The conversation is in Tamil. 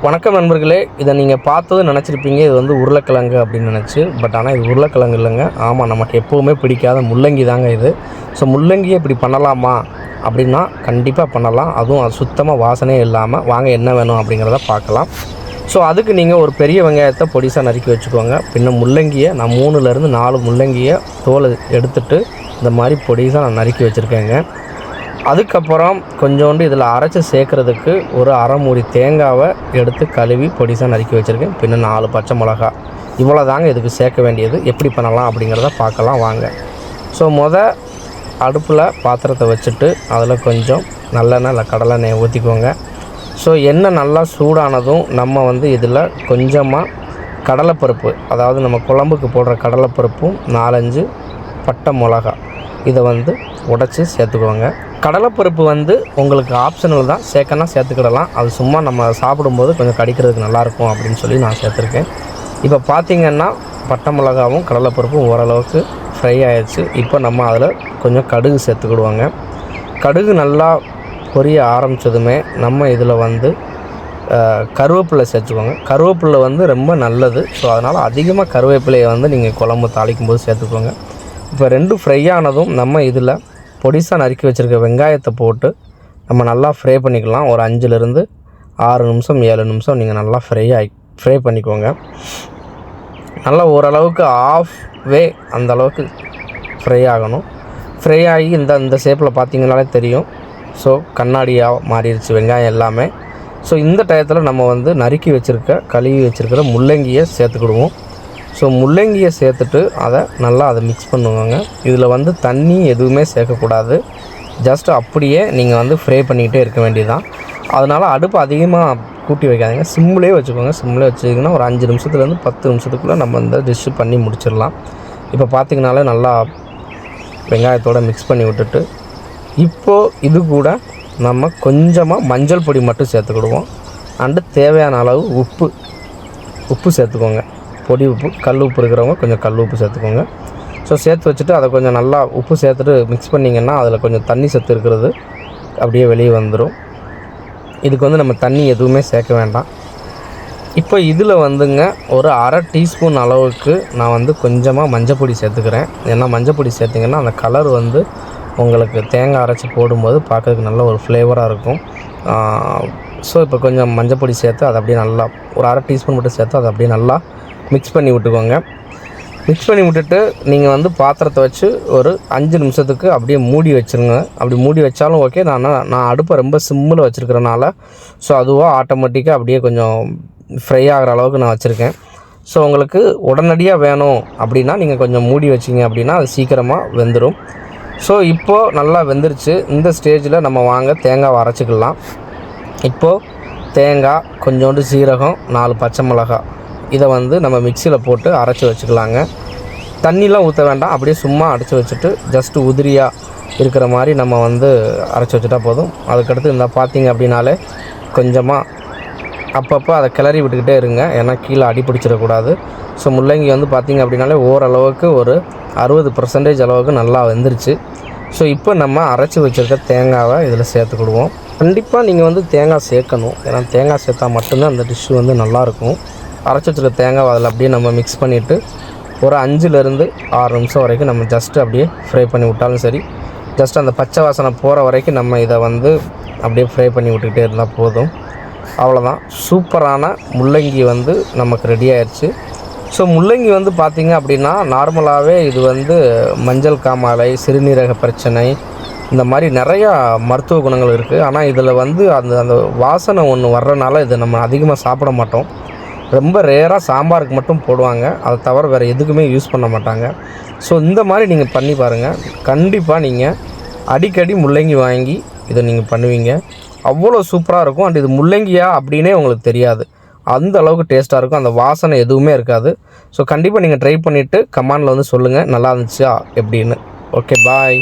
வணக்கம் நண்பர்களே, இதை நீங்கள் பார்த்ததும் நினச்சிருப்பீங்க இது வந்து உருளைக்கிழங்கு அப்படின்னு நினச்சி. பட் ஆனால் இது உருளைக்கிழங்கு இல்லைங்க. ஆமாம், நமக்கு எப்போவுமே பிடிக்காத முள்ளங்கி தாங்க இது. ஸோ முள்ளங்கியை இப்படி பண்ணலாமா அப்படின்னா கண்டிப்பாக பண்ணலாம். அதுவும் அது சுத்தமாக வாசனையே இல்லாமல். வாங்க என்ன வேணும் அப்படிங்கிறத பார்க்கலாம். ஸோ அதுக்கு நீங்கள் ஒரு பெரிய வெங்காயத்தை பொடிசாக நறுக்கி வச்சுக்கோங்க. பின்ன முள்ளங்கியை நான் 3லேருந்து 4 முள்ளங்கியை தோலை எடுத்துகிட்டு இந்த மாதிரி பொடிசாக நான் நறுக்கி வச்சுருக்கேங்க. அதுக்கப்புறம் கொஞ்சோண்டு இதில் அரைச்சி சேர்க்குறதுக்கு ஒரு அரை மூடி தேங்காவை எடுத்து கழுவி பொடிசாக நறுக்கி வச்சுருக்கேன். பின்ன 4 பச்சை மிளகா. இவ்வளோ தாங்க இதுக்கு சேர்க்க வேண்டியது. எப்படி பண்ணலாம் அப்படிங்கிறத பார்க்கலாம் வாங்க. ஸோ அடுப்பில் பாத்திரத்தை வச்சுட்டு அதில் கொஞ்சம் நல்லெண்ணெய் இல்லை கடலெண்ணெயை ஊற்றிக்கோங்க. ஸோ எண்ணெய் நல்லா சூடானதும் நம்ம இதில் கொஞ்சமாக கடலைப்பருப்பு, அதாவது நம்ம குழம்புக்கு போடுற கடலைப்பருப்பும் 4-5 பட்டை மிளகா இதை உடைச்சி சேர்த்துக்குவோங்க. கடலைப்பருப்பு உங்களுக்கு ஆப்ஷனல் தான், சேர்க்கனா சேர்த்துக்கிடலாம். அது சும்மா நம்ம சாப்பிடும்போது கொஞ்சம் கடிக்கிறதுக்கு நல்லாயிருக்கும் அப்படின்னு சொல்லி நான் சேர்த்துருக்கேன். இப்போ பார்த்திங்கன்னா பட்டை மிளகாவும் கடலைப்பருப்பும் ஓரளவுக்கு ஃப்ரை ஆகிடுச்சு. இப்போ நம்ம அதில் கொஞ்சம் கடுகு சேர்த்துக்கிடுவோங்க. கடுகு நல்லா பொரிய ஆரம்பித்ததுமே நம்ம இதில் கருவேப்பிலை சேர்த்துக்கோங்க. கருவேப்பிலை ரொம்ப நல்லது. ஸோ அதனால் அதிகமாக கருவேப்பிலையை நீங்கள் குழம்பு தாளிக்கும்போது சேர்த்துக்கோங்க. இப்போ 2 ஃப்ரை ஆனதும் நம்ம இதில் பொடிசாக நறுக்கி வச்சுருக்க வெங்காயத்தை போட்டு நம்ம நல்லா ஃப்ரை பண்ணிக்கலாம். ஒரு 5லேருந்து 6 நிமிஷம் 7 நிமிஷம் நீங்கள் நல்லா ஃப்ரை பண்ணிக்கோங்க. நல்லா ஓரளவுக்கு வே அந்த அளவுக்கு ஃப்ரை ஆகணும். ஃப்ரை ஆகி இந்த ஷேப்பில் பார்த்திங்கனாலே தெரியும். ஸோ கண்ணாடியாக மாறிடுச்சு வெங்காயம் எல்லாமே. ஸோ இந்த டயத்தில் நம்ம நறுக்கி கழுவி வச்சுருக்கிற முள்ளங்கியை சேர்த்துக்கிடுவோம். ஸோ முள்ளங்கியை சேர்த்துட்டு அதை மிக்ஸ் பண்ணுவாங்க. இதில் தண்ணி எதுவுமே சேர்க்கக்கூடாது. ஜஸ்ட் அப்படியே நீங்கள் ஃப்ரை பண்ணிக்கிட்டே இருக்க வேண்டியதுதான். அதனால் அடுப்பு அதிகமாக கூட்டி வைக்காதீங்க, சிம்மிலே வச்சுக்கோங்க. சிம்மிலே வச்சுக்கிங்கன்னா ஒரு 5 நிமிஷத்துலேருந்து 10 நிமிஷத்துக்குள்ளே நம்ம இந்த டிஷ்ஷு பண்ணி முடிச்சிடலாம். இப்போ பார்த்திங்கனாலே நல்லா வெங்காயத்தோடு மிக்ஸ் பண்ணி விட்டுட்டு இப்போது இது கூட நம்ம கொஞ்சமாக மஞ்சள் பொடி மட்டும் சேர்த்துக்கிடுவோம். அண்டு தேவையான அளவு உப்பு சேர்த்துக்கோங்க. பொடி உப்பு, கல் உப்பு இருக்கிறவங்க கொஞ்சம் கல் உப்பு சேர்த்துக்கோங்க. ஸோ சேர்த்து வச்சுட்டு அதை கொஞ்சம் நல்லா உப்பு சேர்த்துட்டு மிக்ஸ் பண்ணிங்கன்னா அதில் கொஞ்சம் தண்ணி சத்து இருக்கிறது அப்படியே வெளியே வந்துடும். இதுக்கு நம்ம தண்ணி எதுவுமே சேர்க்க வேண்டாம். இப்போ இதில் ஒரு அரை டீஸ்பூன் அளவுக்கு நான் கொஞ்சமாக மஞ்சள் பொடி சேர்த்துக்கிறேன். ஏன்னா மஞ்சள் பொடி சேர்த்திங்கன்னா அந்த கலர் உங்களுக்கு தேங்காய் அரைச்சி போடும்போது பார்க்குறதுக்கு நல்ல ஒரு ஃப்ளேவராக இருக்கும். ஸோ இப்போ கொஞ்சம் மஞ்சள் பொடி சேர்த்து அதை அப்படியே நல்லா ஒரு அரை டீஸ்பூன் மட்டும் சேர்த்து அதை அப்படியே நல்லா மிக்ஸ் பண்ணி விட்டுக்கோங்க. மிக்ஸ் பண்ணி விட்டுட்டு நீங்கள் பாத்திரத்தை வச்சு ஒரு 5 நிமிஷத்துக்கு அப்படியே மூடி வச்சுருங்க. அப்படி மூடி வச்சாலும் ஓகே. நான் அடுப்பை ரொம்ப சிம்மில் வச்சுருக்கிறனால ஸோ அதுவாக ஆட்டோமேட்டிக்காக அப்படியே கொஞ்சம் ஃப்ரை ஆகிற அளவுக்கு நான் வச்சுருக்கேன். ஸோ உங்களுக்கு உடனடியாக வேணும் அப்படின்னா நீங்கள் கொஞ்சம் மூடி வச்சிங்க அப்படின்னா அது சீக்கிரமாக வெந்துடும். ஸோ இப்போது நல்லா வெந்துருச்சு. இந்த ஸ்டேஜில் நம்ம வாங்க தேங்காவை அரைச்சிக்கலாம். இப்போது தேங்காய், கொஞ்சோண்டு சீரகம், 4 பச்சை மிளகாய் இதை நம்ம மிக்சியில் போட்டு அரைச்சி வச்சுக்கலாங்க. தண்ணிலாம் ஊற்ற வேண்டாம். அப்படியே சும்மா அரைச்சி வச்சுட்டு ஜஸ்ட்டு உதிரியாக இருக்கிற மாதிரி நம்ம அரைச்சி வச்சுட்டா போதும். அதுக்கடுத்து பார்த்திங்க அப்படின்னாலே கொஞ்சமாக அப்பப்போ அதை கிளறி விட்டுக்கிட்டே இருங்க. ஏன்னா கீழே அடி பிடிச்சிடக்கூடாது. ஸோ முள்ளங்கி பார்த்திங்க அப்படின்னாலே ஓரளவுக்கு ஒரு 60% அளவுக்கு நல்லா வெந்துருச்சு. ஸோ இப்போ நம்ம அரைச்சி வச்சுருக்க தேங்காவை இதில் சேர்த்துக்கிடுவோம். கண்டிப்பாக நீங்கள் தேங்காய் சேர்க்கணும். ஏன்னா தேங்காய் சேர்த்தா மட்டும்தான் அந்த டிஷ்ஷு நல்லாயிருக்கும். அரைச்சி வச்சுருக்க தேங்காய் அதில் அப்படியே நம்ம மிக்ஸ் பண்ணிவிட்டு ஒரு 5லேருந்து 6 நிமிஷம் வரைக்கும் நம்ம ஜஸ்ட்டு அப்படியே ஃப்ரை பண்ணி விட்டாலும் சரி. ஜஸ்ட் அந்த பச்சை வாசனை போகிற வரைக்கும் நம்ம இதை அப்படியே ஃப்ரை பண்ணி விட்டுக்கிட்டே இருந்தால் போதும். அவ்வளோதான், சூப்பரான முள்ளங்கி நமக்கு ரெடி ஆயிடுச்சு. ஸோ முள்ளங்கி பார்த்திங்க அப்படின்னா நார்மலாகவே இது மஞ்சள் காமாலை, சிறுநீரக பிரச்சனை, இந்த மாதிரி நிறையா மருத்துவ குணங்கள் இருக்குது. ஆனால் இதில் அந்த வாசனை ஒன்று வர்றதுனால இதை நம்ம அதிகமாக சாப்பிட மாட்டோம். ரொம்ப ரேராக சாம்பாருக்கு மட்டும் போடுவாங்க. அதை தவிர வேறு எதுக்குமே யூஸ் பண்ண மாட்டாங்க. ஸோ இந்த மாதிரி நீங்கள் பண்ணி பாருங்கள். கண்டிப்பாக நீங்கள் அடிக்கடி முள்ளங்கி வாங்கி இதை நீங்கள் பண்ணுவீங்க. அவ்வளோ சூப்பராக இருக்கும். அண்ட் இது முள்ளங்கியா அப்படின்னே உங்களுக்கு தெரியாது. அந்த அளவுக்கு டேஸ்ட்டாக இருக்கும். அந்த வாசனை எதுவுமே இருக்காது. ஸோ கண்டிப்பாக நீங்கள் ட்ரை பண்ணிவிட்டு கமெண்டில் சொல்லுங்கள் நல்லா இருந்துச்சா எப்படின்னு. ஓகே, பாய்.